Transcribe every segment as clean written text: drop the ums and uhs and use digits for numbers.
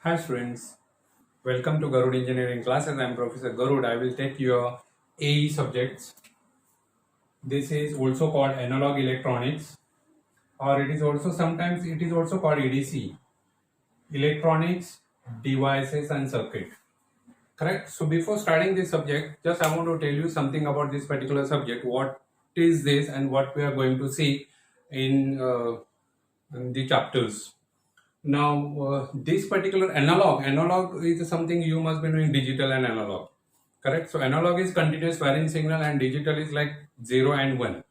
Hi students, welcome to Garud Engineering classes. I am Professor Garud. I will take your AE subjects. This is also called analog electronics, or it is also sometimes it is also called EDC, electronics, devices and circuit. Correct? So before starting this subject, just I want to tell you something about this particular subject. What is this and what we are going to see in the chapters. Now, this particular analog is something you must be knowing digital and analog, correct? So, analog is continuous varying signal and digital is like 0 and 1.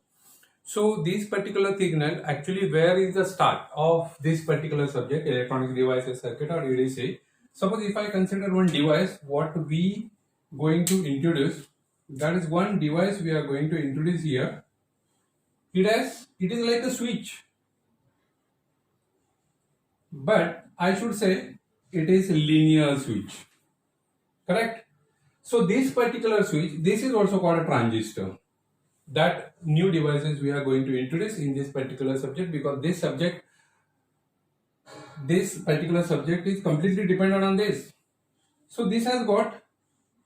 So, this particular signal actually where is the start of this particular subject, electronic devices circuit or EDC. Suppose if I consider one device, what we going to introduce, that is one device we are going to introduce here. It is like a switch, but I should say it is linear switch, correct? So this particular switch, this is also called a transistor. That new devices we are going to introduce in this particular subject, because this particular subject is completely dependent on this. So this has got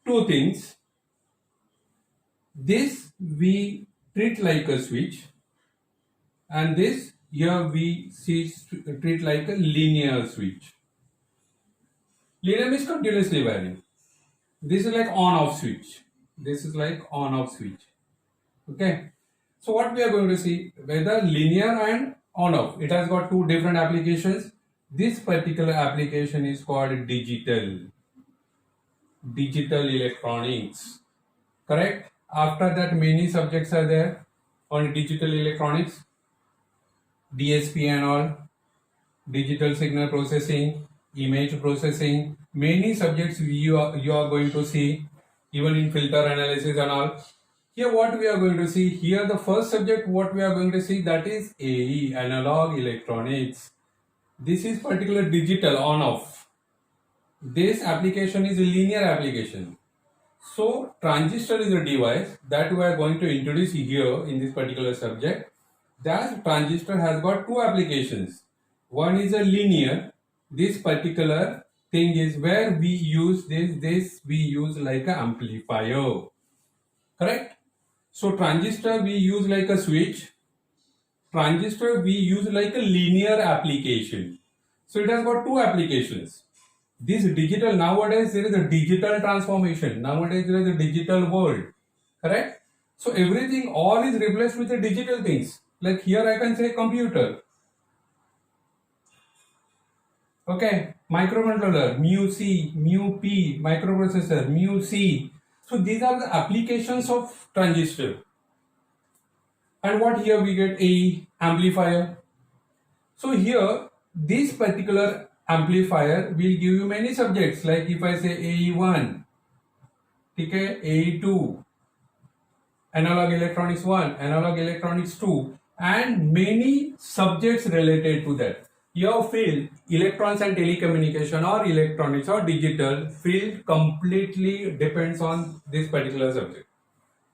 two things. This we treat like a switch, and this here we treat like a linear switch. Linear means continuously varying. This is like on-off switch. This is like on-off switch. Okay. So what we are going to see, whether linear and on-off, it has got two different applications. This particular application is called digital electronics. Correct. After that, many subjects are there on digital electronics, DSP and all, digital signal processing, image processing. Many subjects you are going to see, even in filter analysis and all. Here what we are going to see, here the first subject what we are going to see, that is AE, analog electronics. This is particular digital on off. This application is a linear application. So transistor is a device that we are going to introduce here in this particular subject. That transistor has got two applications. One is a linear. This particular thing is where we use this we use like an amplifier. Correct? So transistor we use like a switch. Transistor we use like a linear application. So it has got two applications. This digital, nowadays there is a digital transformation. Nowadays there is a digital world. Correct? So everything all is replaced with the digital things. Like here I can say computer. Okay, microcontroller, mu C, mu P, microprocessor, mu C. So these are the applications of transistor. And what here we get a amplifier. So here this particular amplifier will give you many subjects, like if I say AE1, okay, AE2, analog electronics 1, analog electronics 2, and many subjects related to that. Your field, electrons and telecommunication or electronics or digital field, completely depends on this particular subject.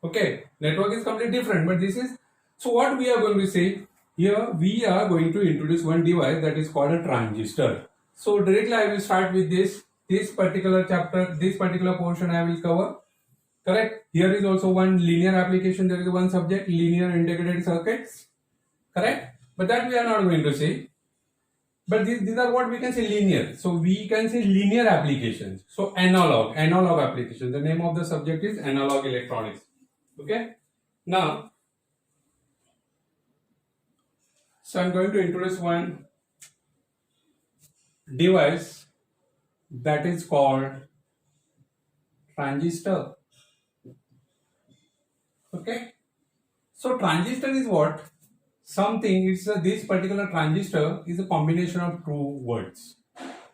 Okay, network is completely different, but this is, so what we are going to say here, we are going to introduce one device that is called a transistor. So directly I will start with this particular chapter, this particular portion I will cover. Correct. Here is also one linear application. There is one subject, linear integrated circuits. Correct. But that we are not going to say. But these are what we can say linear. So we can say linear applications. So analog application. The name of the subject is analog electronics. Okay. Now, so I'm going to introduce one device that is called transistor. Okay. So transistor is what? Something, it's this particular transistor is a combination of two words.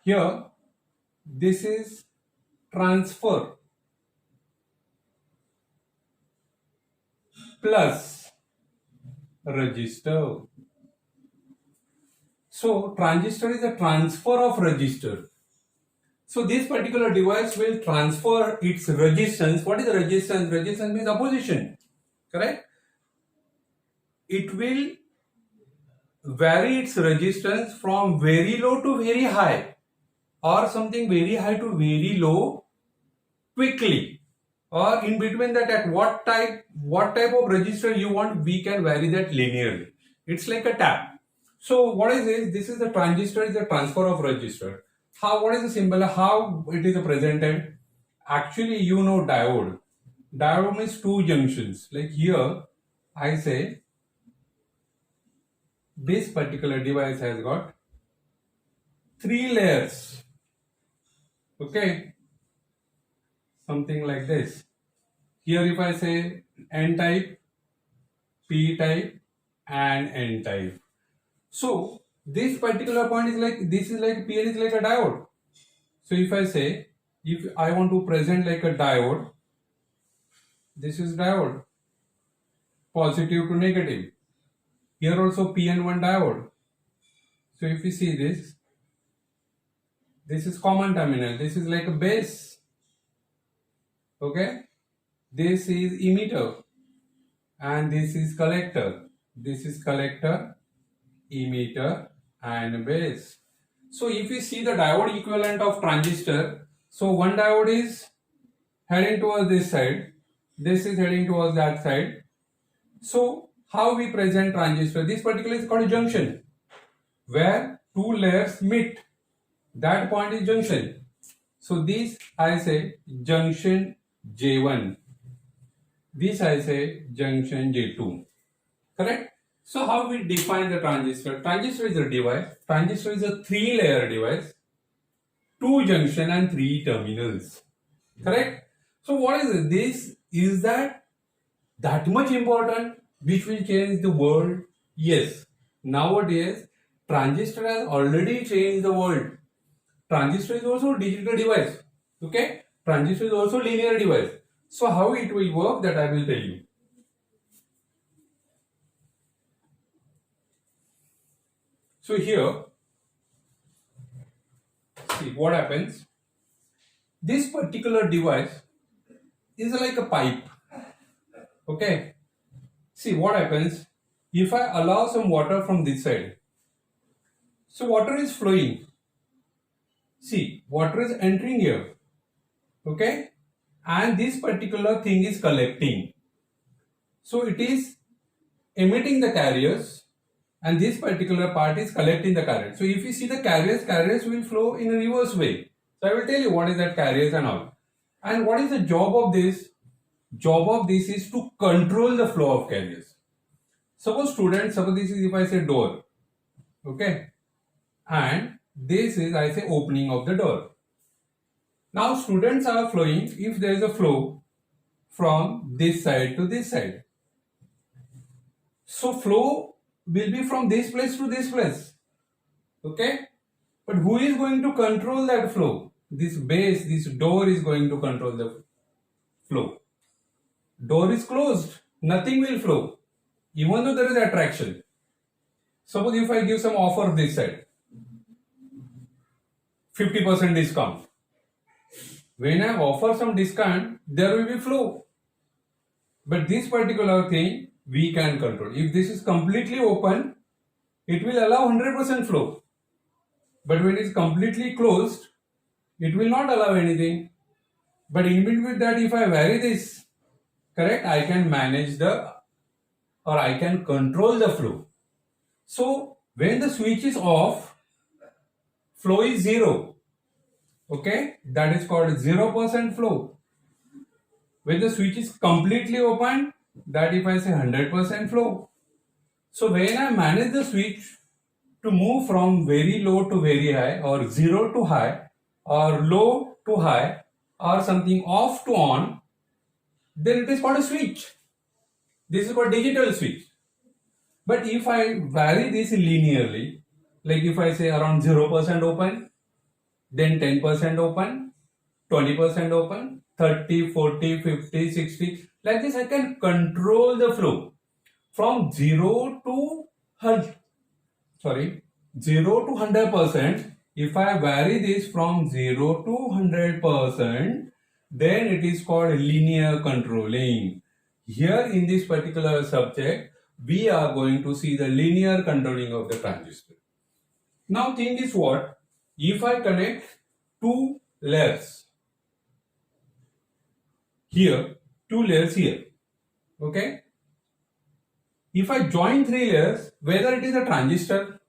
Here, this is transfer plus resistor. So transistor is a transfer of resistor. So this particular device will transfer its resistance. What is the resistance? Resistance means opposition. Correct? It will vary its resistance from very low to very high. or something very high to very low quickly, or in between that, at what type of resistor you want, we can vary that linearly. It's like a tap. So what is this? This is the transistor, is the transfer of resistor. What is the symbol? How it is presented? Actually, you know diode. Diode means two junctions. Like here, I say this particular device has got 3 layers. Okay, something like this. Here, if I say N type, P type, and N type. So this particular point is like, this is like PN is like a diode. So if I say, if I want to present like a diode, this is diode, positive to negative. Here also PN1 diode. So if you see this is common terminal. This is like a base. Okay. This is emitter. And this is collector. This is collector, emitter, and base. So if you see the diode equivalent of transistor, so one diode is heading towards this side, this is heading towards that side. So how we present transistor? This particular is called junction, where two layers meet. That point is junction. So this I say junction J1. This I say junction J2. Correct? So how we define the transistor? Transistor is a device. Transistor is a 3-layer device, 2 junction and 3 terminals. Correct? So what is it? This is that much important, which will change the world? Yes. Nowadays, transistor has already changed the world. Transistor is also a digital device. Okay? Transistor is also linear device. So how it will work, that I will tell you. So here, see what happens. This particular device is like a pipe. Okay. See what happens. If I allow some water from this side, so water is flowing. See, water is entering here. Okay. And this particular thing is collecting. So it is emitting the carriers, and this particular part is collecting the current. So if you see the carriers will flow in a reverse way. So I will tell you what is that carriers and all. And what is the job of this? Job of this is to control the flow of carriers. Suppose this is, if I say door. Okay. And this is, I say, opening of the door. Now students are flowing, if there is a flow from this side to this side. So flow will be from this place to this place. Okay. But who is going to control that flow? This base, this door is going to control the flow. Door is closed, nothing will flow, even though there is attraction. Suppose if I give some offer this side, 50% discount. When I offer some discount, there will be flow. But this particular thing we can control. If this is completely open, it will allow 100% flow. But when it is completely closed, it will not allow anything. But in between that, if I vary this, correct, I can manage I can control the flow. So when the switch is off, flow is 0. Okay, that is called 0% flow. When the switch is completely open, that if I say 100% flow. So when I manage the switch to move from very low to very high, or 0 to high, or low to high, or something off to on, then it is called a switch. This is called digital switch. But if I vary this linearly, like if I say around 0% open, then 10% open, 20% open, 30, 40, 50, 60, like this I can control the flow from 0 to 100%. If I vary this from 0 to 100%, then it is called linear controlling. Here in this particular subject, we are going to see the linear controlling of the transistor. Now thing is what? If I connect two layers here, two layers here. Okay. If I join three layers, whether it is a transistor,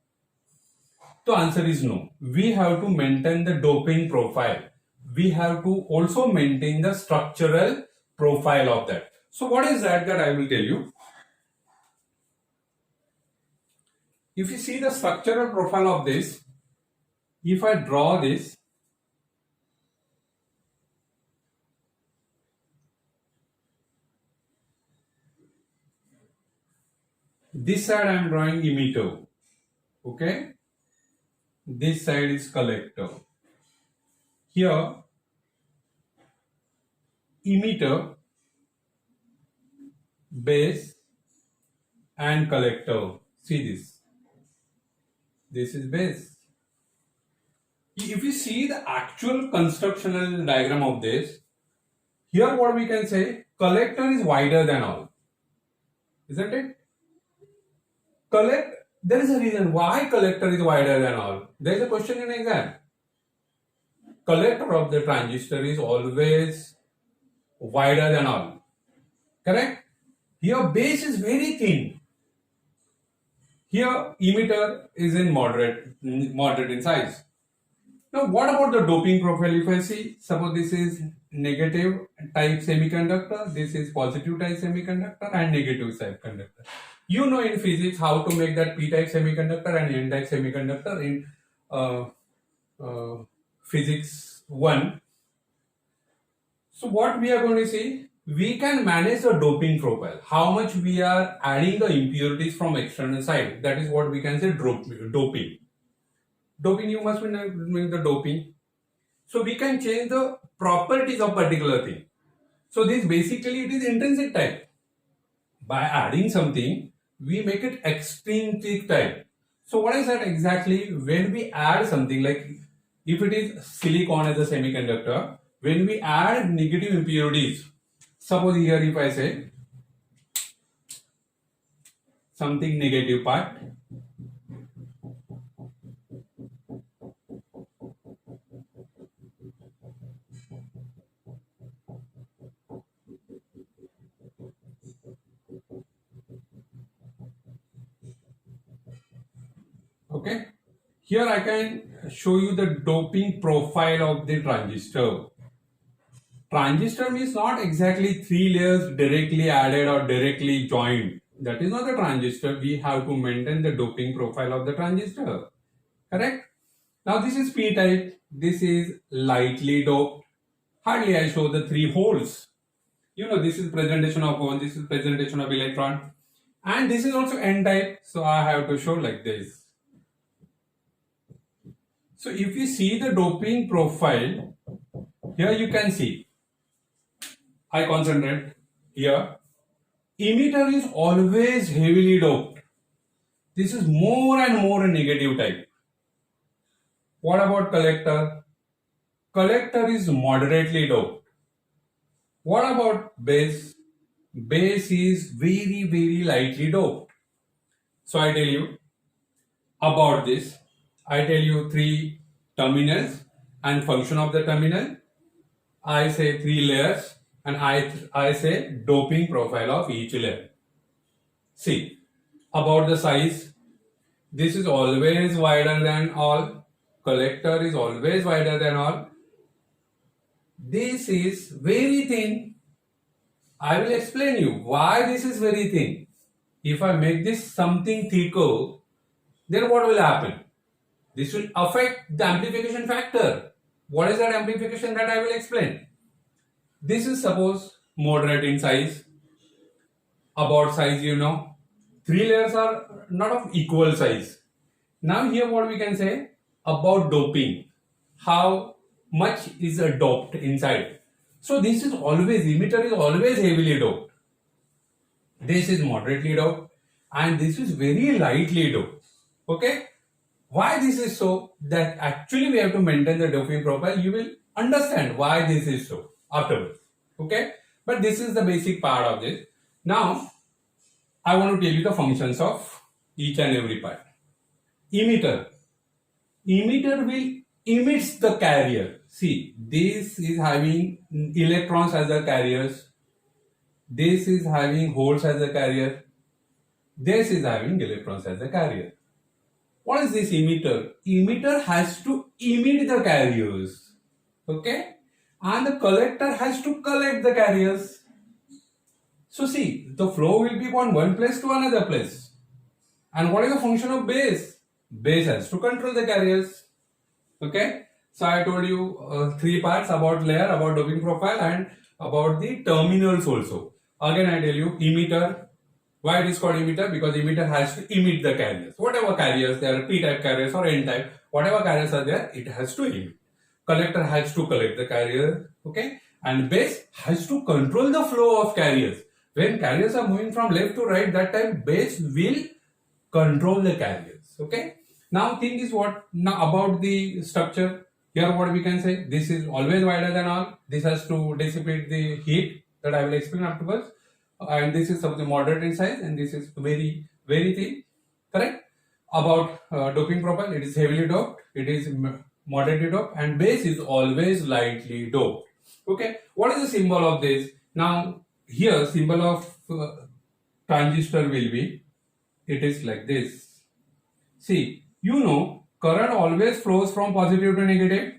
the answer is no. We have to maintain the doping profile. We have to also maintain the structural profile of that. So what is that I will tell you. If you see the structural profile of this, if I draw this, this side I am drawing emitter. Okay. This side is collector. Here, emitter, base, and collector. See this. This is base. If you see the actual constructional diagram of this, here what we can say, collector is wider than all. Isn't it? There is a reason why collector is wider than all. There is a question in exam. Collector of the transistor is always wider than all. Correct? Here base is very thin. Here emitter is in moderate in size. Now what about the doping profile? If I see, suppose this is negative type semiconductor, this is positive type semiconductor and negative type conductor. You know in physics how to make that p-type semiconductor and n-type semiconductor in physics 1. So what we are going to see, we can manage the doping profile. How much we are adding the impurities from external side. That is what we can say doping. Doping, you must mean the doping. So we can change the properties of particular thing. So this basically it is intrinsic type. By adding something, we make it extrinsic type. So what is that exactly? When we add something like, if it is silicon as a semiconductor, when we add negative impurities, suppose here if I say something negative part, okay, here I can show you the doping profile of the transistor. Transistor means not exactly three layers directly added or directly joined. That is not the transistor. We have to maintain the doping profile of the transistor. Correct? Now this is p-type. This is lightly doped. Hardly I show the three holes. You know, this is presentation of hole, this is presentation of electron. And this is also n-type. So I have to show like this. So if you see the doping profile, here you can see, I concentrate here, emitter is always heavily doped. This is more and more a negative type. What about collector? Collector is moderately doped. What about base? Base is very, very lightly doped. So I tell you about this. I tell you three terminals and function of the terminal. I say three layers and I say doping profile of each layer. See, about the size, this is always wider than all. Collector is always wider than all. This is very thin. I will explain you why this is very thin. If I make this something thicker, then what will happen? This will affect the amplification factor. What is that amplification that I will explain? This is suppose moderate in size. About size, you know, three layers are not of equal size. Now here what we can say about doping. How much is doped inside. So this is always, emitter is always heavily doped. This is moderately doped and this is very lightly doped. Okay. Why this is so? That actually we have to maintain the doping profile. You will understand why this is so afterwards. Okay. But this is the basic part of this. Now, I want to tell you the functions of each and every part. Emitter. Emitter will emits the carrier. See, this is having electrons as the carriers. This is having holes as a carrier. This is having electrons as a carrier. What is this emitter? Emitter has to emit the carriers. Okay? And the collector has to collect the carriers. So see, the flow will be from one place to another place. And what is the function of base? Base has to control the carriers. Okay? So I told you three parts about layer, about doping profile, and about the terminals also. Again I tell you, emitter. Why it is called emitter? Because emitter has to emit the carriers. Whatever carriers, there are p-type carriers or n-type, whatever carriers are there, it has to emit. Collector has to collect the carrier, okay? And base has to control the flow of carriers. When carriers are moving from left to right, that time base will control the carriers, okay? Now thing is what? Now about the structure. Here what we can say, this is always wider than all. This has to dissipate the heat that I will explain afterwards. And this is something moderate in size, and this is very thin, correct? About doping profile, it is heavily doped, it is moderately doped, and base is always lightly doped. Okay, what is the symbol of this? Now here symbol of transistor will be, it is like this. See, you know current always flows from positive to negative.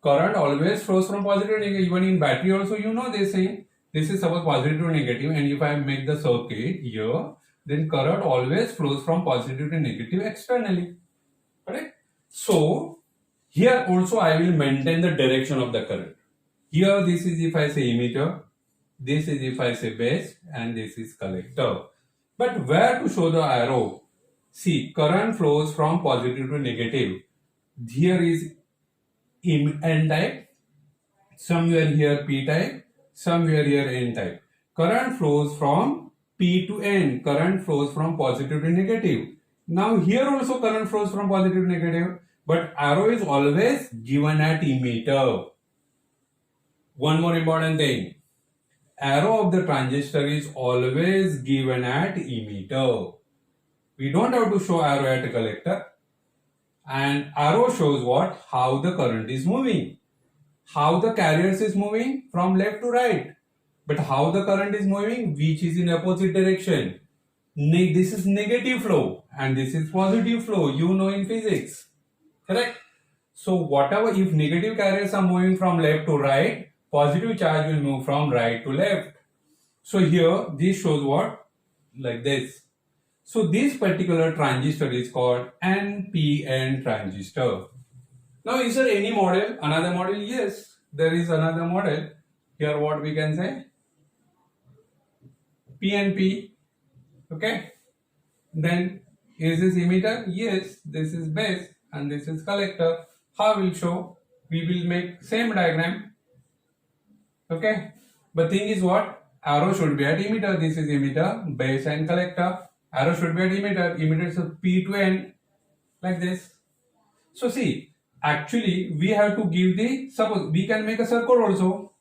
Current always flows from positive to negative. Even in battery also, you know they say this is suppose positive to negative, and if I make the circuit here, then current always flows from positive to negative externally. Correct? So here also I will maintain the direction of the current. Here this is if I say emitter, this is if I say base, and this is collector. But where to show the arrow? See, current flows from positive to negative. Here is n-type, somewhere here p-type, somewhere here n-type. Current flows from p to n. Current flows from positive to negative. Now here also current flows from positive to negative, but arrow is always given at emitter. One more important thing. Arrow of the transistor is always given at emitter. We don't have to show arrow at a collector. And arrow shows what? How the current is moving. How the carriers is moving from left to right. But how the current is moving, which is in opposite direction. This is negative flow and this is positive flow, you know in physics. Correct? So whatever, if negative carriers are moving from left to right, positive charge will move from right to left. So here this shows what? Like this. So this particular transistor is called NPN transistor. Now is there any model? Another model? Yes, there is another model. Here what we can say? PNP. Okay. Then is this emitter? Yes, this is base and this is collector. How will show? We will make same diagram. Okay. But thing is what? Arrow should be at emitter. This is emitter, base and collector. Arrow should be at emitter. Emitter is P to N, like this. So see, actually we have to give the, suppose we can make a circle also.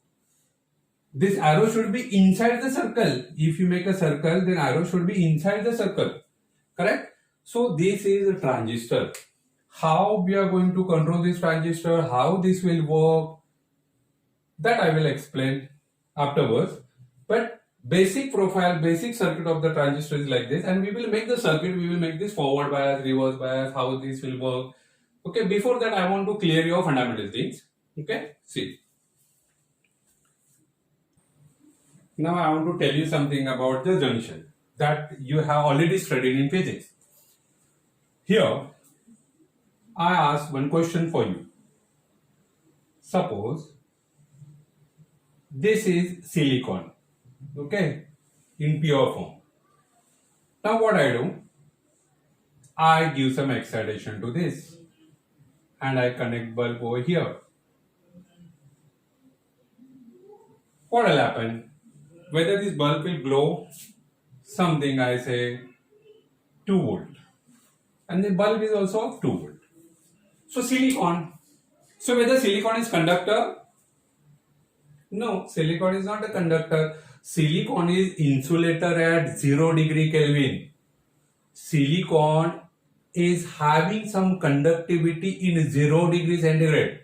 This arrow should be inside the circle. If you make a circle, then arrow should be inside the circle. Correct? So this is a transistor. How we are going to control this transistor, how this will work, that I will explain afterwards. But basic profile, basic circuit of the transistor is like this, and we will make the circuit, we will make this forward bias, reverse bias, how this will work. Okay, before that I want to clear your fundamental things. Okay, see. Now I want to tell you something about the junction that you have already studied in physics. Here, I ask one question for you. Suppose this is silicon. Okay, in pure form. Now what I do? I give some excitation to this and I connect bulb over here. What will happen? Whether this bulb will glow, something I say 2 volt, and the bulb is also of 2 volt. So silicon. So whether silicon is conductor? No, silicon is not a conductor. Silicon is insulator at 0 degree Kelvin. Silicon is having some conductivity in 0 degrees centigrade,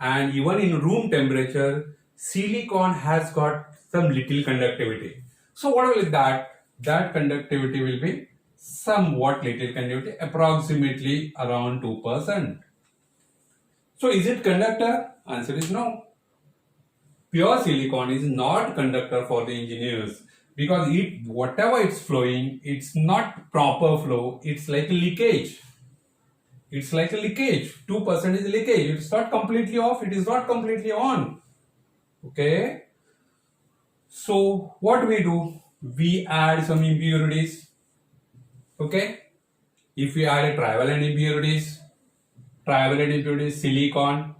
and even in room temperature, silicon has got some little conductivity. So what will that? That conductivity will be somewhat little conductivity, approximately around 2%. So is it conductor? Answer is no. Pure silicon is not conductor for the engineers, because whatever it's flowing, it's not proper flow, it's like a leakage. It's like a leakage. 2% is leakage. It's not completely off, it is not completely on. Okay. So what we do? We add some impurities. Okay. If we add a trivalent impurities, silicon.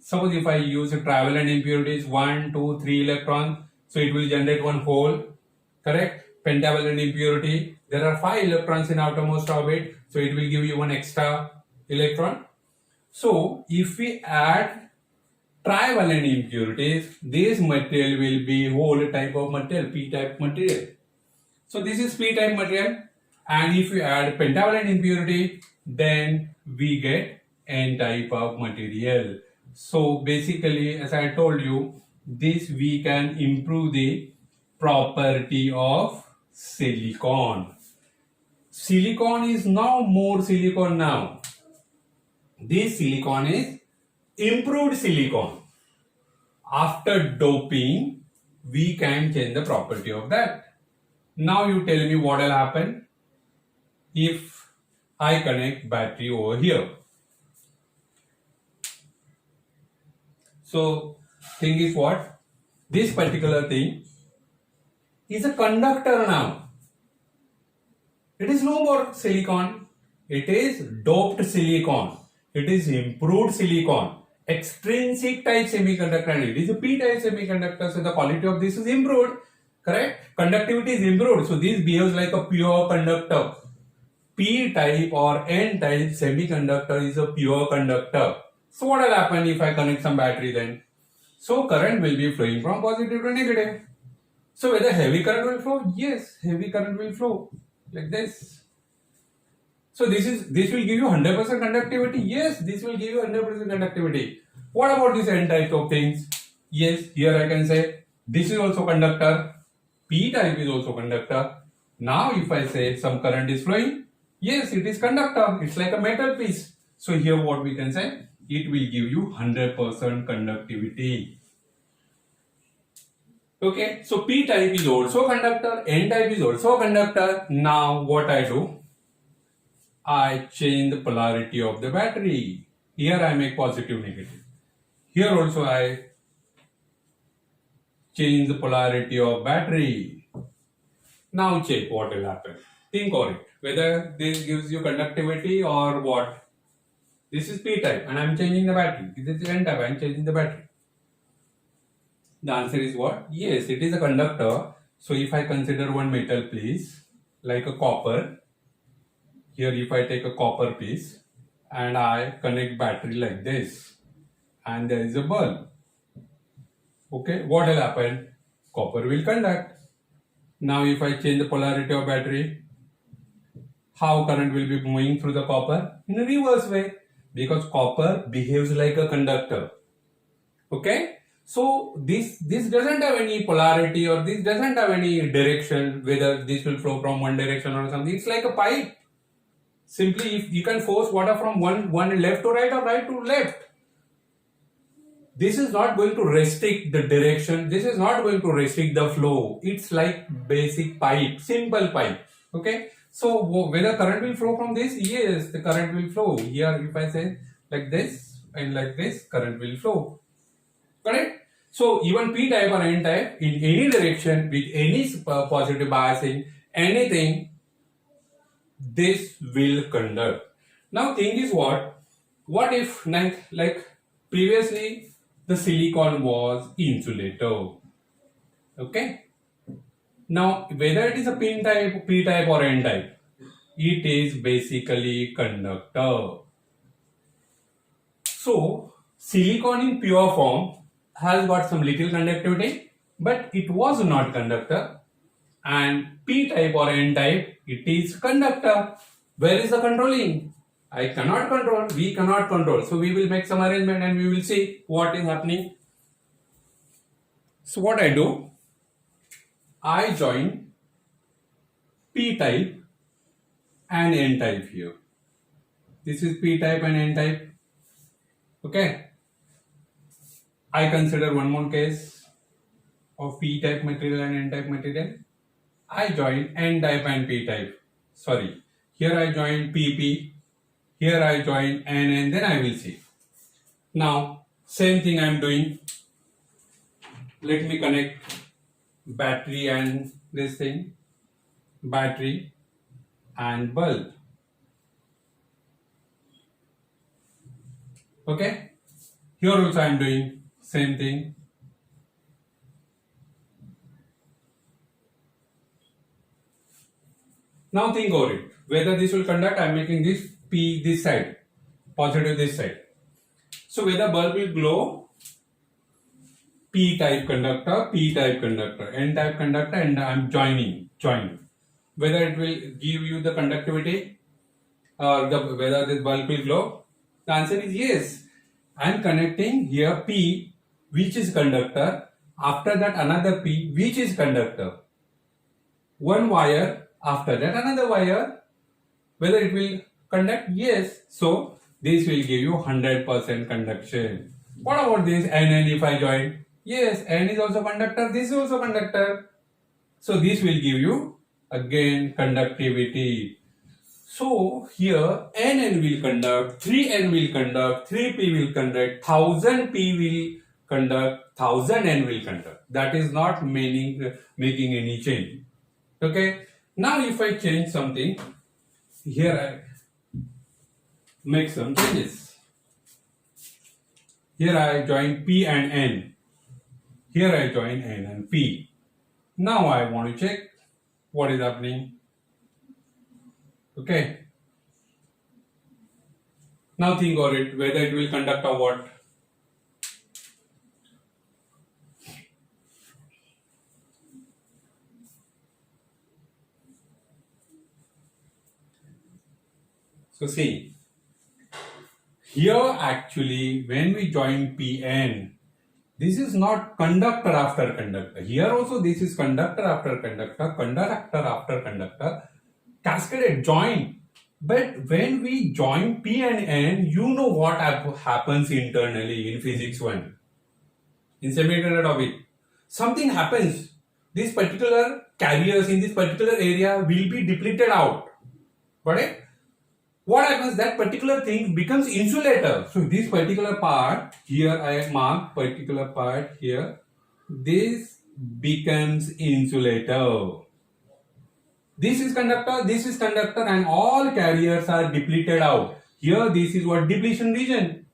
Suppose if I use a trivalent impurities 1, 2, 3 electrons, so it will generate one hole. Correct? Pentavalent impurity, there are 5 electrons in outermost orbit, so it will give you one extra electron. So if we add trivalent impurities, this material will be whole type of material, p-type material. So this is p-type material, and if we add pentavalent impurity, then we get n-type of material. So basically, as I told you, this we can improve the property of silicon. Silicon is now more silicon now. This silicon is improved silicon. After doping, we can change the property of that. Now you tell me what will happen if I connect battery over here. So thing is what? This particular thing is a conductor now. It is no more silicon. It is doped silicon. It is improved silicon. Extrinsic type semiconductor, and it is a p-type semiconductor. So the quality of this is improved. Correct? Conductivity is improved. So this behaves like a pure conductor. P-type or N-type semiconductor is a pure conductor. So what will happen if I connect some battery then? So current will be flowing from positive to negative. So whether heavy current will flow? Yes, heavy current will flow like this. So this will give you 100% conductivity. Yes, this will give you 100% conductivity. What about this N-type of things? Yes, here I can say this is also conductor. P-type is also conductor. Now if I say some current is flowing, yes, it is conductor. It's like a metal piece. So here what we can say? It will give you 100% conductivity. Okay, so P-type is also conductor, N-type is also conductor. Now what I do? I change the polarity of the battery. Here I make positive, negative. Here also I change the polarity of battery. Now check what will happen. Think on it. Whether this gives you conductivity or what. This is P-type and I am changing the battery. This is N-type, I am changing the battery. The answer is what? Yes, it is a conductor. So if I consider one metal piece like a copper, here if I take a copper piece and I connect battery like this, and there is a bulb. Okay, what will happen? Copper will conduct. Now if I change the polarity of battery, how current will be moving through the copper? In a reverse way, because copper behaves like a conductor. Okay, so this doesn't have any polarity, or this doesn't have any direction, whether this will flow from one direction or something. It's like a pipe. Simply, if you can force water from one left to right or right to left, this is not going to restrict the direction. This is not going to restrict the flow. It's like basic pipe, simple pipe. Okay. So whether current will flow from this? Yes, the current will flow. Here, if I say like this and like this, current will flow. Correct? So even P-type or N-type, in any direction with any positive biasing, anything, this will conduct. Now thing is what? What if like previously the silicon was insulator? Okay. Now whether it is a P-type, P-type or N-type, it is basically conductor. So silicon in pure form has got some little conductivity, but it was not conductor. And P-type or N-type, it is conductor. Where is the controlling? I cannot control, we cannot control. So we will make some arrangement and we will see what is happening. So what I do, I join P type and N type here. This is P type and N type. Okay. I consider one more case of P type material and N type material. I join N type and P type. Sorry. Here I join PP. Here I join NN. Then I will see. Now, same thing I am doing. Let me connect battery and this thing. Battery and bulb. Okay. Here also I am doing same thing. Now think over it. Whether this will conduct, I am making this P this side, positive this side. So whether bulb will glow, P type conductor, N type conductor, and I am joining. Whether it will give you the conductivity or whether this bulb will glow, the answer is yes. I am connecting here P, which is conductor. After that another P, which is conductor. One wire, after that another wire. Whether it will conduct? Yes. So this will give you 100% conduction. What about this NN if I join? Yes, N is also conductor, this is also conductor. So this will give you again conductivity. So here NN will conduct, 3N will conduct, 3P will conduct, 1000 P will conduct, 1000 N will conduct. That is not making any change. Okay. Now if I change something, here I make some changes. Here I join P and N. Here I join N and P. Now I want to check what is happening. Okay. Now think of it, whether it will conduct or what. So see, here actually when we join PN, this is not conductor after conductor. Here also this is conductor after conductor, cascaded, join. But when we join P and N, you know what happens internally in physics 1. In semiconductor topic, something happens. These particular carriers in this particular area will be depleted out. Got it? What happens? That particular thing becomes insulator. So this particular part, here I mark particular part here, this becomes insulator. This is conductor and all carriers are depleted out. Here this is what depletion region.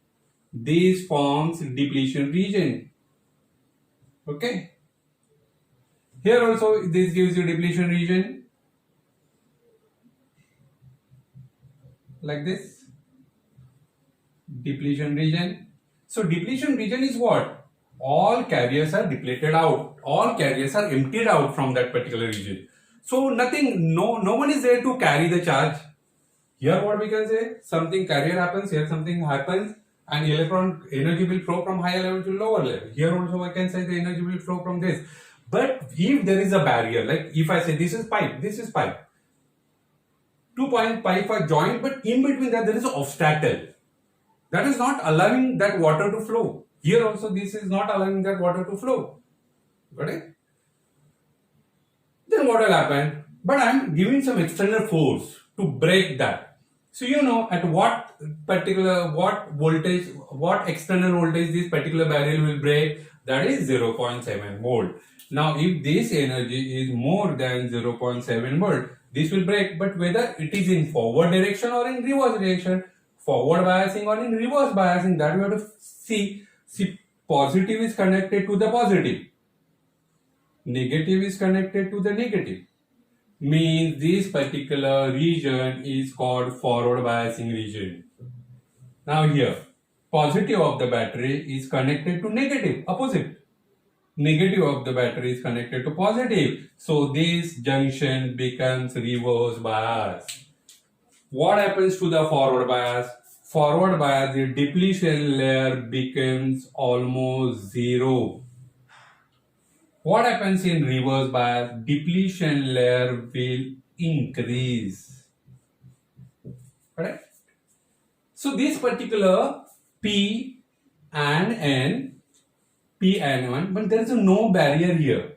This forms depletion region. Okay. Here also this gives you depletion region. Like this, depletion region. So depletion region is what? All carriers are depleted out. All carriers are emptied out from that particular region. So nothing, no one is there to carry the charge. Here what we can say, something carrier happens, here something happens, and electron energy will flow from higher level to lower level. Here also I can say the energy will flow from this. But if there is a barrier, like if I say this is pipe, 2 pipe are joined, but in between that there is an obstacle that is not allowing that water to flow. Here also this is not allowing that water to flow. Got it? Then what will happen? But I am giving some external force to break that. So you know at what external voltage this particular barrier will break, that is 0.7 volt. Now if this energy is more than 0.7 volt, this will break, but whether it is in forward direction or in reverse direction, forward biasing or in reverse biasing, that we have to see. See, positive is connected to the positive, negative is connected to the negative. Means this particular region is called forward biasing region. Now here, positive of the battery is connected to negative, opposite. Negative of the battery is connected to positive. So this junction becomes reverse bias. What happens to the forward bias? Forward bias, the depletion layer becomes almost zero. What happens in reverse bias? Depletion layer will increase. Correct? So this particular P and N, P and N, but there is no barrier here.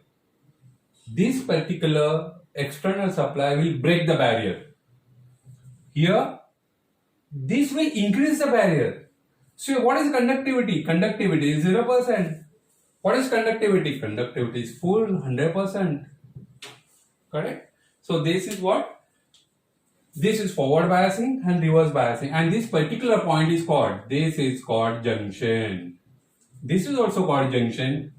This particular external supply will break the barrier. Here, this will increase the barrier. So what is conductivity? Conductivity is 0%. What is conductivity? Conductivity is full 100%. Correct? So this is what? This is forward biasing and reverse biasing, and this particular point is called, this is called junction. This is also called junction.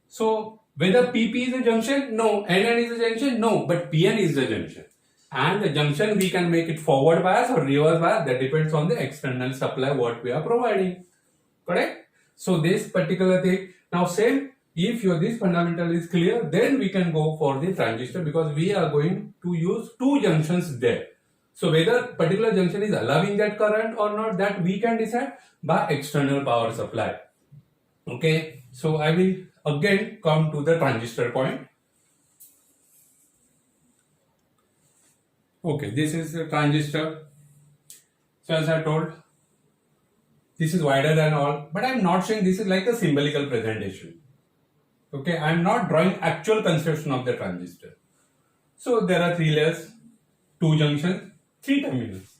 So whether PP is a junction? No. NN is a junction? No. But PN is a junction. And the junction, we can make it forward bias or reverse bias. That depends on the external supply what we are providing. Correct? So this particular thing. Now same, if your this fundamental is clear, then we can go for the transistor, because we are going to use two junctions there. So whether particular junction is allowing that current or not, that we can decide by external power supply. Okay. So I will again come to the transistor point. Okay, this is the transistor. So as I told, this is wider than all, but I am not saying this is like a symbolical presentation. Okay, I am not drawing actual construction of the transistor. So there are 3 layers, 2 junctions, 3 terminals.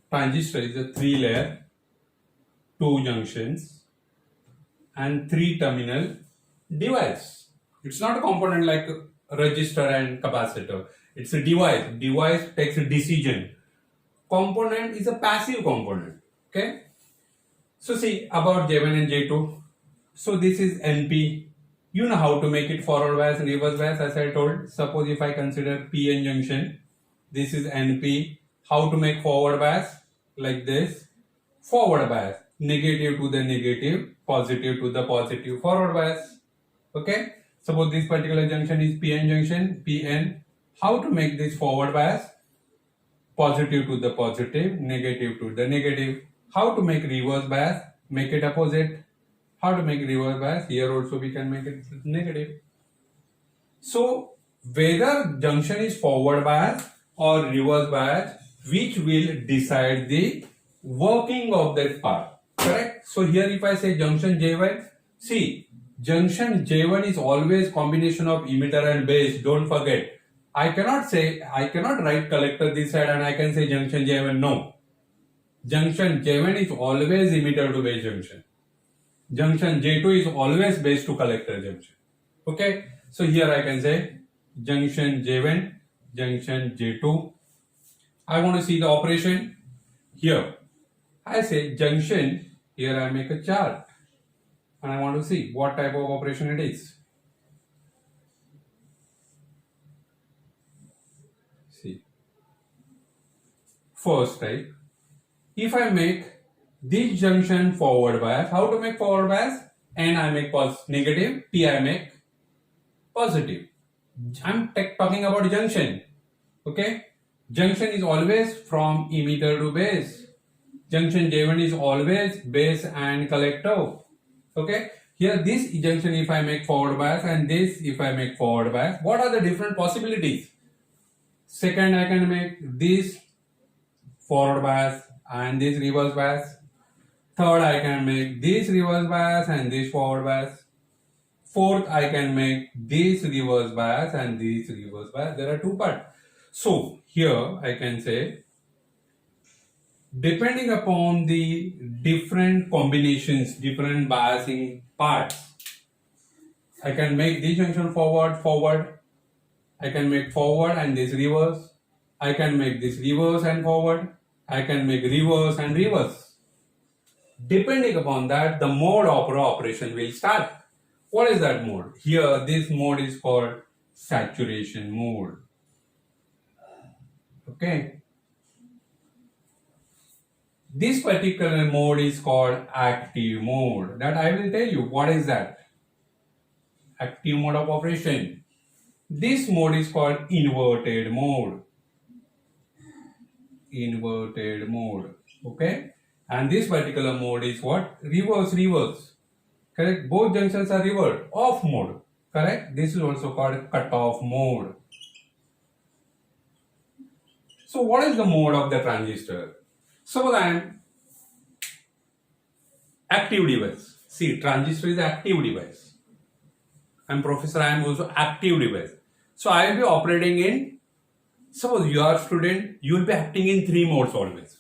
Transistor is a 3 layer, 2 junctions, and 3 terminal device. It's not a component like a resistor and capacitor. It's a device. Device takes a decision. Component is a passive component. Okay. So see about J1 and J2. So this is NP. You know how to make it forward bias and reverse bias, as I told. Suppose if I consider PN junction, this is NP. How to make forward bias? Like this. Forward bias. Negative to the negative, positive to the positive, forward bias. Okay. Suppose this particular junction is PN junction, PN. How to make this forward bias? Positive to the positive, negative to the negative. How to make reverse bias? Make it opposite. How to make reverse bias? Here also we can make it negative. So whether junction is forward bias or reverse bias, which will decide the working of that part. Correct? So here if I say junction J1, see, junction J1 is always combination of emitter and base. Don't forget. I cannot write collector this side and I can say junction J1. No. Junction J1 is always emitter to base junction. Junction J2 is always base to collector junction. Okay. So here I can say junction J1, junction J2. I want to see the operation. Here I say junction. Here I make a chart and I want to see what type of operation it is. See, first type, if I make this junction forward bias, how to make forward bias? N I make negative, P I make positive. I'm talking about junction. Okay, junction is always from emitter to base. Junction J1 is always base and collector. Okay, here this junction if I make forward bias and this if I make forward bias, what are the different possibilities? Second, I can make this forward bias and this reverse bias. Third, I can make this reverse bias and this forward bias. Fourth, I can make this reverse bias and this reverse bias. There are 2 parts. So here I can say, depending upon the different combinations, different biasing parts, I can make this junction forward. I can make forward and this reverse. I can make this reverse and forward. I can make reverse and reverse. Depending upon that, the mode of operation will start. What is that mode? Here, this mode is called saturation mode. Okay. This particular mode is called active mode. That I will tell you. What is that? Active mode of operation. This mode is called inverted mode. inverted mode. Okay, and this particular mode is what? Reverse. Correct? Both junctions are reversed, off mode. Correct? This is also called cutoff mode. So what is the mode of the transistor? Suppose I am active device. See, transistor is active device. I'm professor, I am also active device. So I will be operating in, suppose you are student, you will be acting in 3 modes always.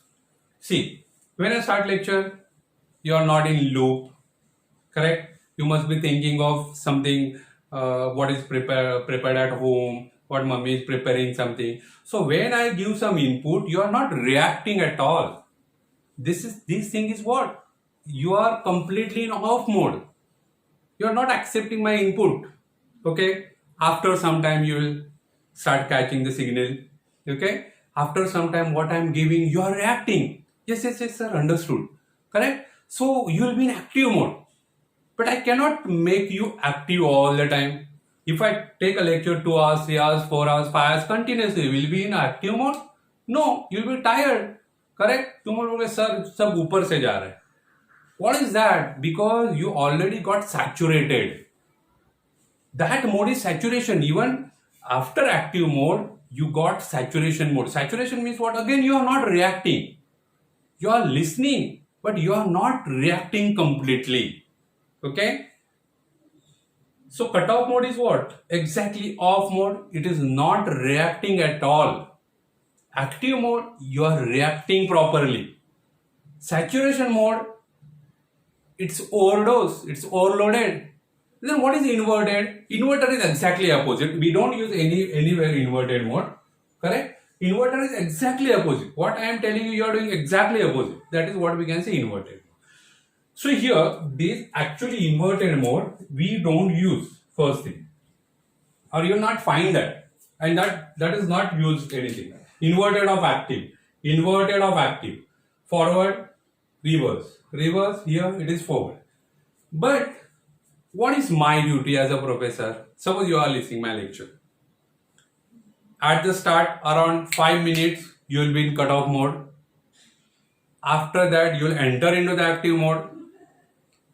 See, when I start lecture, you are not in loop, correct? You must be thinking of something, what is prepared at home, what mommy is preparing something. So when I give some input, you are not reacting at all. This thing is what? You are completely in off mode. You are not accepting my input. Okay? After some time you will start catching the signal. Okay? After some time what I am giving, you are reacting. Yes, sir, understood. Correct? So you will be in active mode. But I cannot make you active all the time. If I take a lecture 2 hours, 3 hours, 4 hours, 5 hours continuously, will you be in active mode? No, you will be tired. Correct? तुम बोलोगे sir सब ऊपर से जा रहा है. What is that? Because you already got saturated. That mode is saturation. Even after active mode, you got saturation mode. Saturation means what? Again, you are not reacting. You are listening, but you are not reacting completely. Okay? So cutoff mode is what? Exactly off mode. It is not reacting at all. Active mode, you are reacting properly. Saturation mode, it's overdose, it's overloaded. Then what is inverted? Inverter is exactly opposite. We don't use anywhere inverted mode. Correct? Inverter is exactly opposite. What I am telling you are doing exactly opposite. That is what we can say inverted. So here, this actually inverted mode, we don't use first thing. Or you will not find that. And that is not used anything. Inverted of active. Forward, reverse. Here it is forward. But what is my duty as a professor? Suppose you are listening my lecture. At the start, around 5 minutes, you will be in cutoff mode. After that, you will enter into the active mode.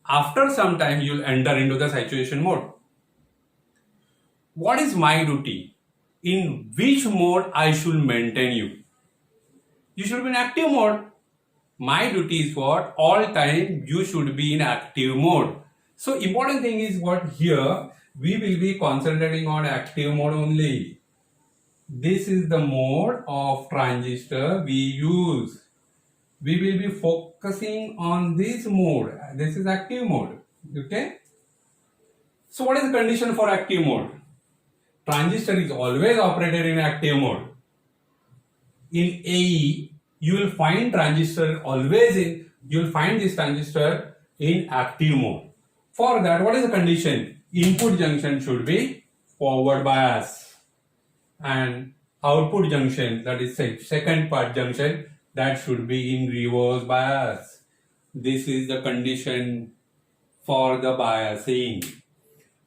After some time, you will enter into the saturation mode. What is my duty? In which mode I should maintain you? You should be in active mode. My duty is what? All time you should be in active mode. So important thing is what here we will be concentrating on active mode only. This is the mode of transistor we use. We will be focusing on this mode. This is active mode. Okay. So what is the condition for active mode? Transistor is always operated in active mode. In AE, you will find transistor always in, you will find this transistor in active mode. For that, what is the condition? Input junction should be forward bias and output junction, that is second part junction, that should be in reverse bias. This is the condition for the biasing.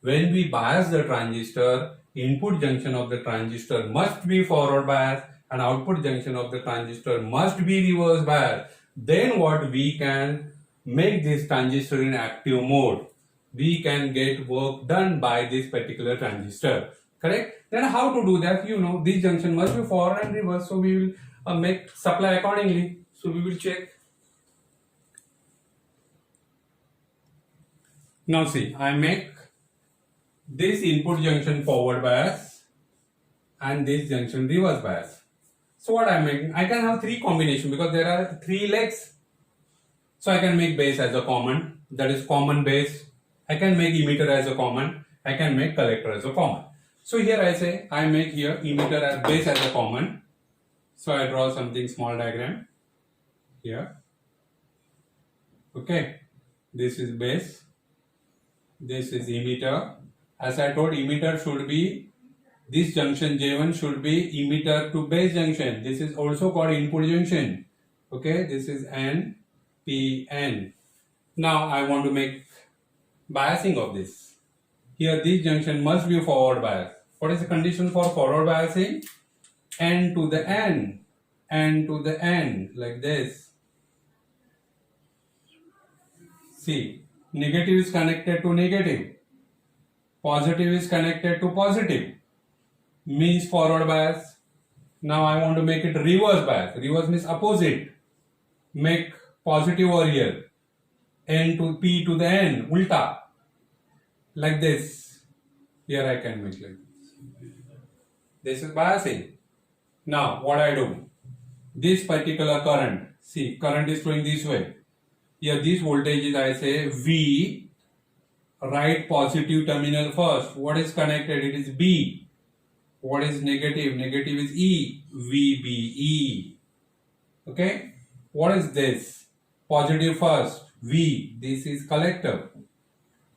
When we bias the transistor, input junction of the transistor must be forward bias and output junction of the transistor must be reverse bias. Then what we can make this transistor in active mode. We can get work done by this particular transistor. Correct? Then how to do that? You know, this junction must be forward and reverse. So we will make supply accordingly. So we will check. Now see, I make this input junction forward bias and this junction reverse bias. So what I am making? I can have 3 combinations because there are 3 legs. So I can make base as a common, that is common base. I can make emitter as a common. I can make collector as a common. So here I say I make here emitter as base as a common. So I draw something small diagram here. Okay, this is base. This is emitter. As I told, emitter should be, this junction J1 should be emitter to base junction. This is also called input junction. Okay, this is N, P, N. Now I want to make biasing of this. Here this junction must be forward bias. What is the condition for forward biasing? N to the N. N to the N, like this. See, negative is connected to negative. Positive is connected to positive. Means forward bias. Now I want to make it reverse bias. Reverse means opposite. Make positive over here. N to P to the N, ulta. Like this. Here I can make like this. This is biasing. Now what I do? This particular current, see, current is flowing this way. Here this voltage is, I say, V. Write positive terminal first. What is connected? It is B. What is negative? Negative is E. VBE. Okay. What is this? Positive first. V. This is collector.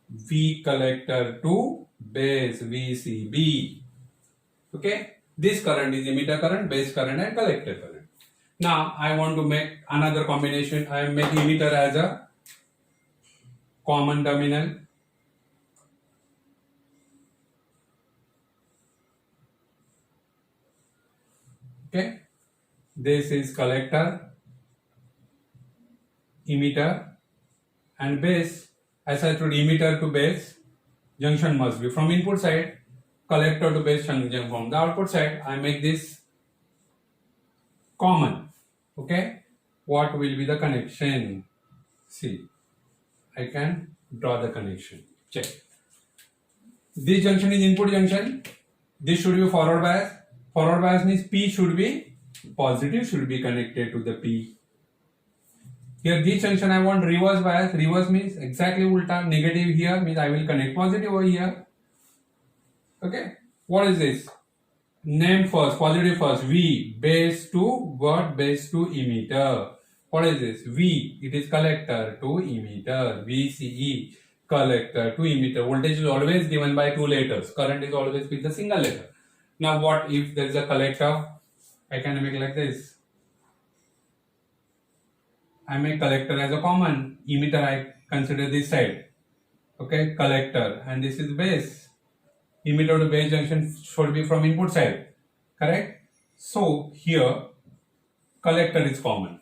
V collector to base VCB. Okay. This current is emitter current, base current and collector current. Now I want to make another combination. I am making emitter as a common terminal. Okay. This is collector, emitter and base. As I told, emitter to base junction must be from input side, collector to base junction from the output side. I make this common. Okay. What will be the connection? See, I can draw the connection. Check. This junction is input junction. This should be forward bias. Forward bias means P should be positive, should be connected to the P. Here this junction I want reverse bias. Reverse means exactly ulta. Negative here means I will connect positive over here. Okay. What is this? Name first, positive first. V, base to what? Base to emitter. What is this? V, it is collector to emitter. VCE, collector to emitter. Voltage is always given by two letters. Current is always with a single letter. Now what if there is a collector? I can make like this. I make collector as a common. Emitter I consider this side. Okay, collector, and this is base. Emitter to base junction should be from input side. Correct? So here collector is common.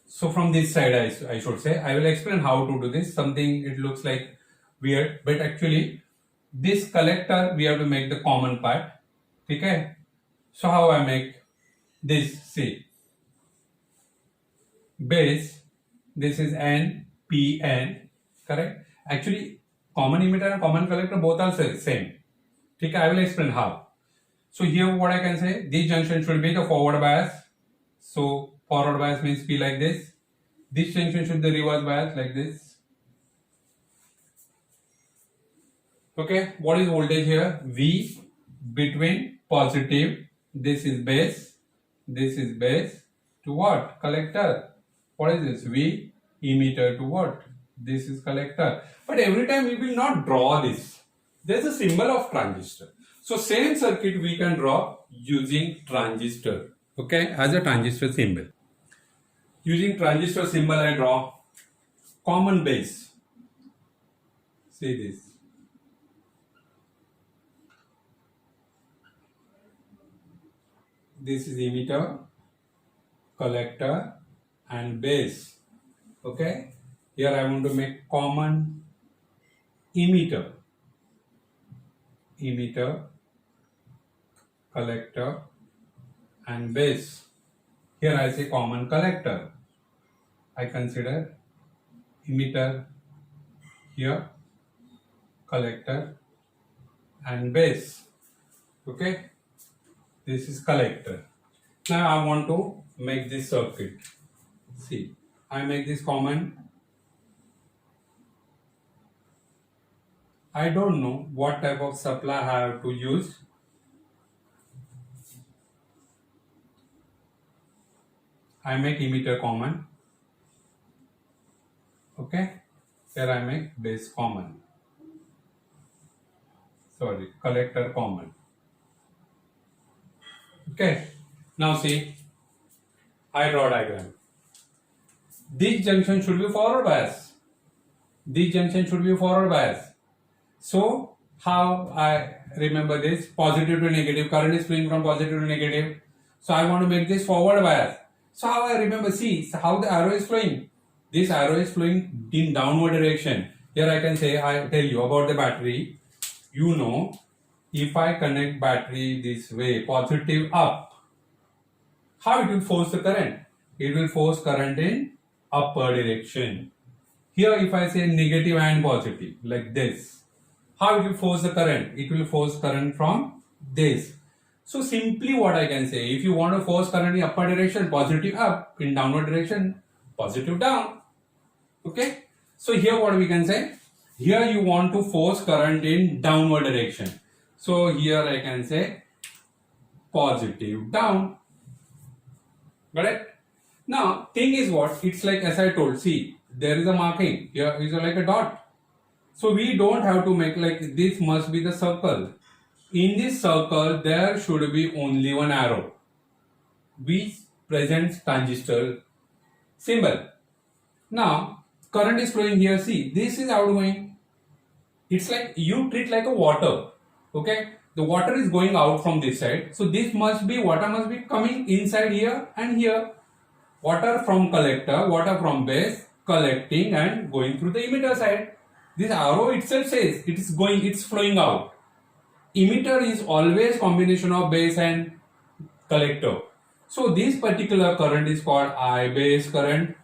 So from this side I should say, I will explain how to do this. Something it looks like weird, but actually this collector we have to make the common part. Okay? So how I make this? See, base, this is N, P, N, correct? Actually common emitter and common collector both are same. Okay, I will explain how. So here what I can say, this junction should be the forward bias. So forward bias means P like this. This junction should be the reverse bias like this. Okay, what is voltage here? V between positive, this is base to what? Collector. What is this? V, emitter to what? This is collector. But every time we will not draw this. There is a symbol of transistor. So same circuit we can draw using transistor. Okay, as a transistor symbol. Using transistor symbol I draw common base. See this. This is emitter, collector and base. Okay. Here I want to make common emitter, collector and base. Here I say common collector. I consider emitter here, collector and base. Okay. This is collector. Now I want to make this circuit. See, I make this common. I don't know what type of supply I have to use. I make emitter common. Okay. Here I make base common. Sorry, collector common. Okay. Now see, I draw diagram. This junction should be forward bias. This junction should be forward bias. So how I remember this? Positive to negative. Current is flowing from positive to negative. So I want to make this forward bias. So how I remember, see how the arrow is flowing. This arrow is flowing in downward direction. Here I can say, I tell you about the battery. You know, if I connect battery this way, positive up, how it will force the current? It will force current in upper direction. Here if I say negative and positive, like this, how it will force the current? It will force current from this. So simply what I can say, if you want to force current in upper direction, positive up, in downward direction, positive down. Okay. So here what we can say, here you want to force current in downward direction. So here I can say positive down. Got it? Now thing is what? It's like as I told, see there is a marking, here is like a dot. So we don't have to make like this must be the circle. In this circle there should be only one arrow which presents transistor symbol. Now current is flowing here, see this is outgoing. It's like you treat like a water. Okay, the water is going out from this side, so this must be, water must be coming inside here and here. Water from collector, water from base, collecting and going through the emitter side. This arrow itself says it is going, it's flowing out. Emitter is always combination of base and collector. So this particular current is called I base current.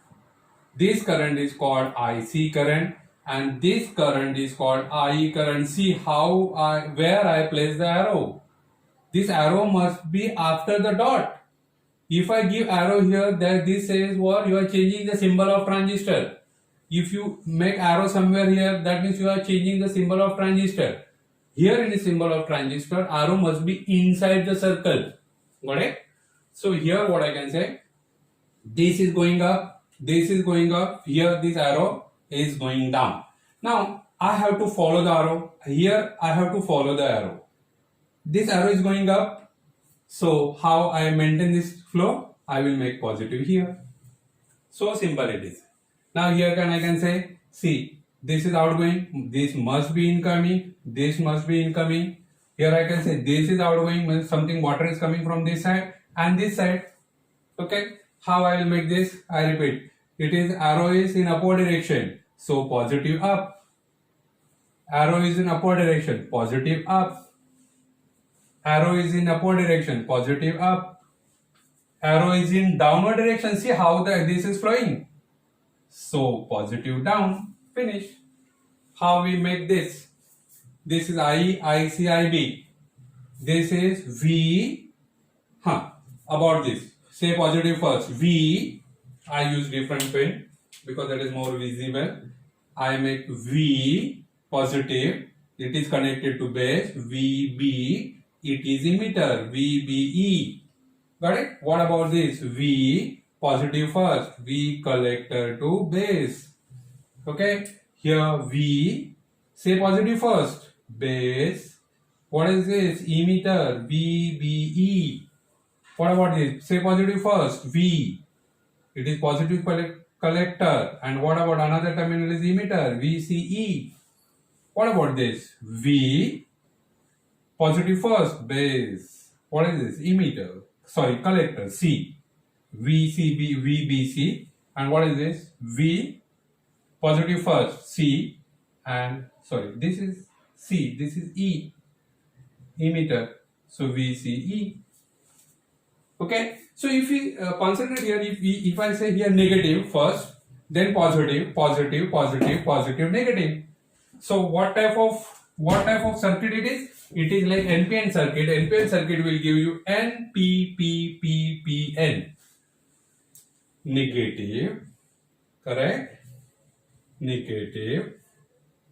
This current is called IC current, and this current is called IE current. See how where I place the arrow. This arrow must be after the dot. If I give arrow here, that this says what? You are changing the symbol of transistor. If you make arrow somewhere here, that means you are changing the symbol of transistor. Here in the symbol of transistor, arrow must be inside the circle. Got it? So here what I can say, this is going up, this is going up, here this arrow is going down. Now I have to follow the arrow. Here I have to follow the arrow. This arrow is going up. So how I maintain this flow? I will make positive here. So simple it is. Now here I can say, see this is outgoing, this must be incoming, this must be incoming. Here I can say this is outgoing, means something water is coming from this side and this side. Okay, how I will make this? I repeat, it is arrow is in upward direction, so positive up. Arrow is in upward direction, positive up. Arrow is in upward direction, positive up. Arrow is in downward direction. See how this is flowing. So positive down. Finish. How we make this? This is IE, IC, IB. This is V. About this. Say positive first. V. I use different pen because that is more visible. I make V positive. It is connected to base. VB. It is emitter. VBE. Got it? What about this? V positive first. V collector to base. Okay. Here V. Say positive first. Base. What is this? Emitter. VBE. What about this? Say positive first. V. It is positive collector. And what about another terminal is emitter? VCE. What about this? V. Positive first. Base. What is this? Emitter. Sorry, collector. C. VCB, VBC. And what is this? V. Positive first. C. And sorry, this is C. This is E. Emitter. So VCE. Okay. So if we concentrate here, if I say here negative first, then positive, positive, positive, positive, negative. So what type of circuit it is? It is like NPN circuit. NPN circuit will give you NPPPPN. Negative, correct? Negative,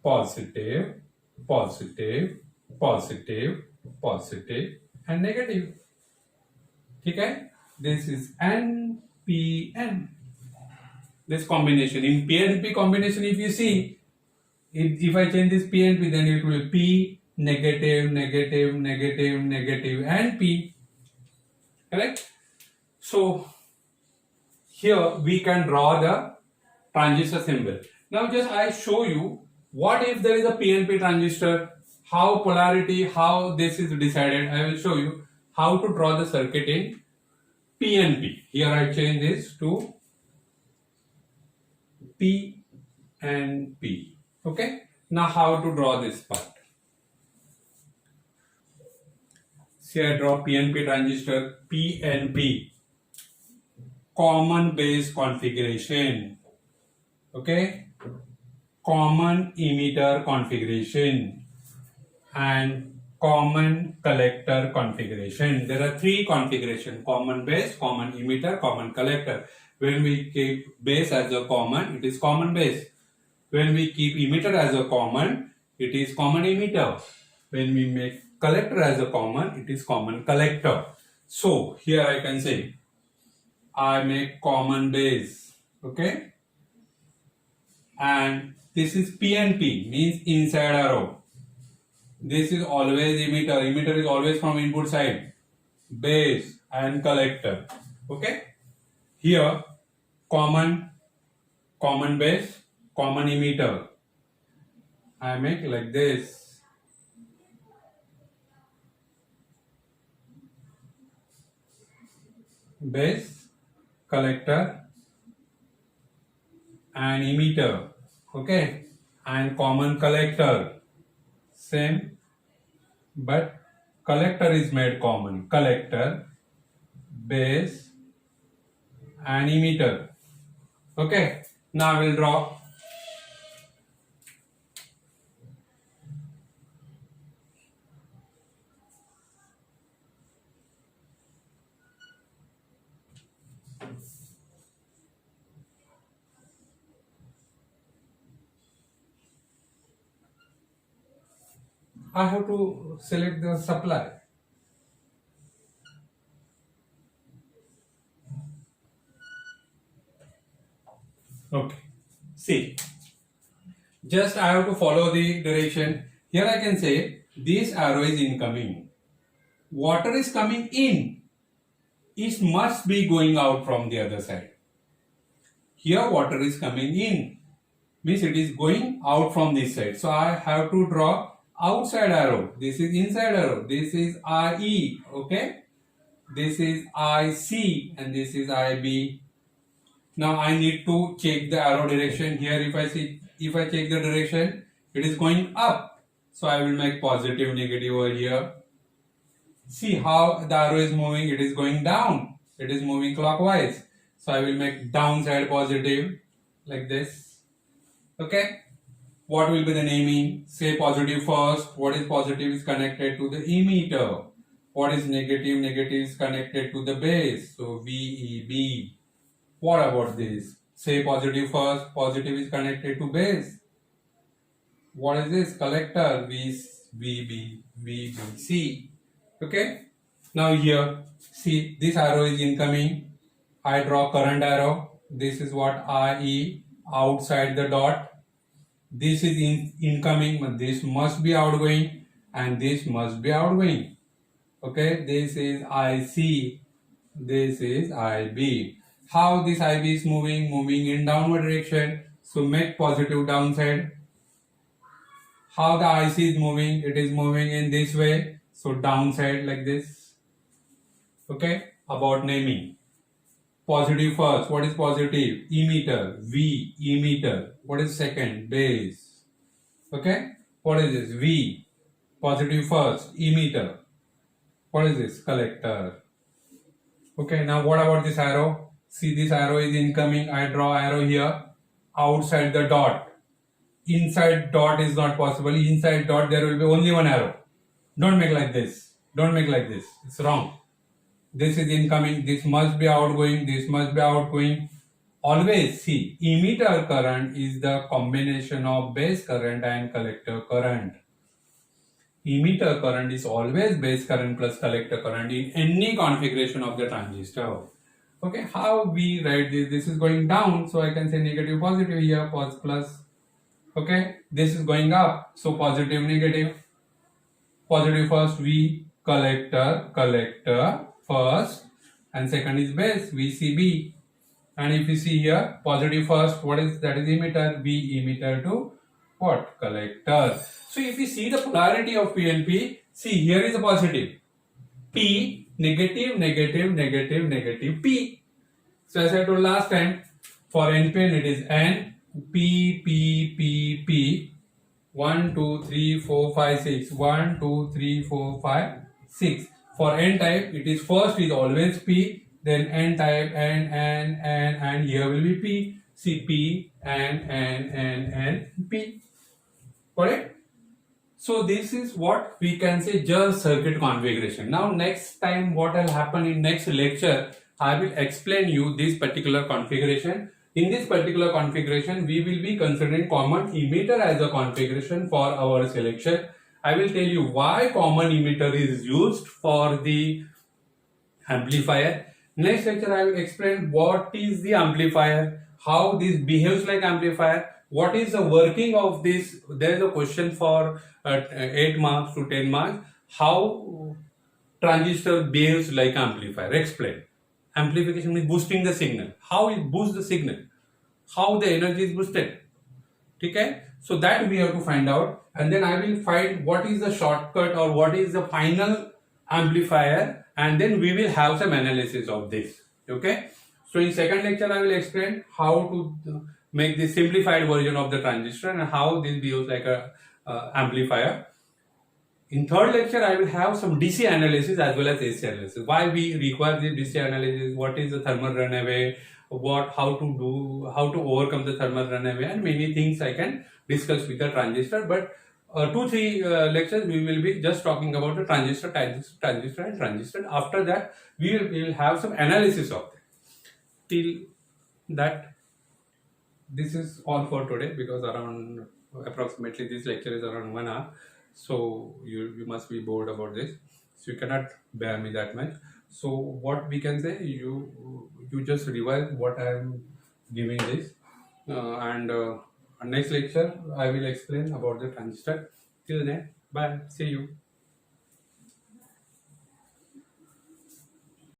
positive, positive, positive, positive, and negative. Okay? This is NPN. This combination. In PNP combination, if you see, if I change this PNP, then it will P, negative, negative, negative, negative, and P. Correct? So here we can draw the transistor symbol. Now just I show you what if there is a PNP transistor, how polarity, how this is decided. I will show you how to draw the circuit in PNP. Here I change this to PNP. Okay. Now how to draw this part? See, I draw PNP transistor. PNP, common base configuration. Okay. Common emitter configuration and common collector configuration. There are three configurations: common base, common emitter, common collector. When we keep base as a common, it is common base. When we keep emitter as a common, it is common emitter. When we make collector as a common, it is common collector. So here I can say I make common base. Okay. And this is PNP, means inside arrow. This is always emitter. Emitter is always from input side. Base and collector. Okay. Here common base, common emitter. I make like this. Base, collector and emitter. Okay. And common collector. Same, but collector is made common. Collector, base and emitter. Okay. Now I will draw. I have to select the supply. Okay. See, just I have to follow the direction. Here I can say this arrow is incoming. Water is coming in. It must be going out from the other side. Here water is coming in. Means it is going out from this side. So I have to draw outside arrow. This is inside arrow. This is IE. Okay. This is IC and this is IB. Now I need to check the arrow direction. Here if I check the direction, it is going up. So I will make positive, negative over here. See how the arrow is moving. It is going down. It is moving clockwise. So I will make downside positive like this. Okay. What will be the naming? Say positive first. What is positive is connected to the emitter. What is negative? Negative is connected to the base. So VEB. What about this? Say positive first. Positive is connected to base. What is this? Collector. VB. VBC. Okay. Now here, see this arrow is incoming. I draw current arrow. This is what IE, outside the dot. This is incoming, but this must be outgoing and this must be outgoing. Okay, this is IC, this is IB. How this IB is moving? Moving in downward direction. So make positive downside. How the IC is moving? It is moving in this way. So downside like this. Okay, about naming. Positive first. What is positive? Emitter. V. Emitter. What is second? Base. Okay. What is this? V. Positive first. Emitter. What is this? Collector. Okay. Now what about this arrow? See, this arrow is incoming. I draw arrow here. Outside the dot. Inside dot is not possible. Inside dot there will be only one arrow. Don't make like this. Don't make like this. It's wrong. This is incoming, this must be outgoing, this must be outgoing. Always see, emitter current is the combination of base current and collector current. Emitter current is always base current plus collector current in any configuration of the transistor. Okay, how we write this? This is going down, so I can say negative, positive here, plus. Okay, this is going up, so positive, negative. Positive first, V, collector first, and second is base, VCB. And if you see here, positive first, what is that? Is emitter, V emitter to what? Collector. So if you see the polarity of PNP, see here is a positive. P negative, negative, negative, negative P. So as I told last time, for N-pen it is N, P, P, P, P. 1, 2, 3, 4, 5, 6. 1, 2, 3, 4, 5, 6. For N type, it is first is always P, then N type, and here will be P. See P, and P. Got it? So this is what we can say just circuit configuration. Now next time what will happen in next lecture, I will explain you this particular configuration. In this particular configuration, we will be considering common emitter as a configuration for our selection. I will tell you why common emitter is used for the amplifier. Next lecture, I will explain what is the amplifier, how this behaves like amplifier, what is the working of this. There is a question for 8 marks to 10 marks. How transistor behaves like amplifier. Explain. Amplification means boosting the signal. How it boosts the signal. How the energy is boosted. Okay? So that we have to find out. And then I will find what is the shortcut or what is the final amplifier. And then we will have some analysis of this. Okay? So in second lecture, I will explain how to make the simplified version of the transistor and how this behaves like a amplifier. In third lecture, I will have some DC analysis as well as AC analysis. Why we require the DC analysis, what is the thermal runaway, how to overcome the thermal runaway, and many things I can discuss with the transistor. But 2-3 lectures we will be just talking about the transistor. After that, we will have some analysis of it. Till that, this is all for today, because around approximately this lecture is around 1 hour. So you must be bored about this, so you cannot bear me that much. So what we can say, you just revise what I am giving this, and next lecture I will explain about the transistor. Till then, bye, see you.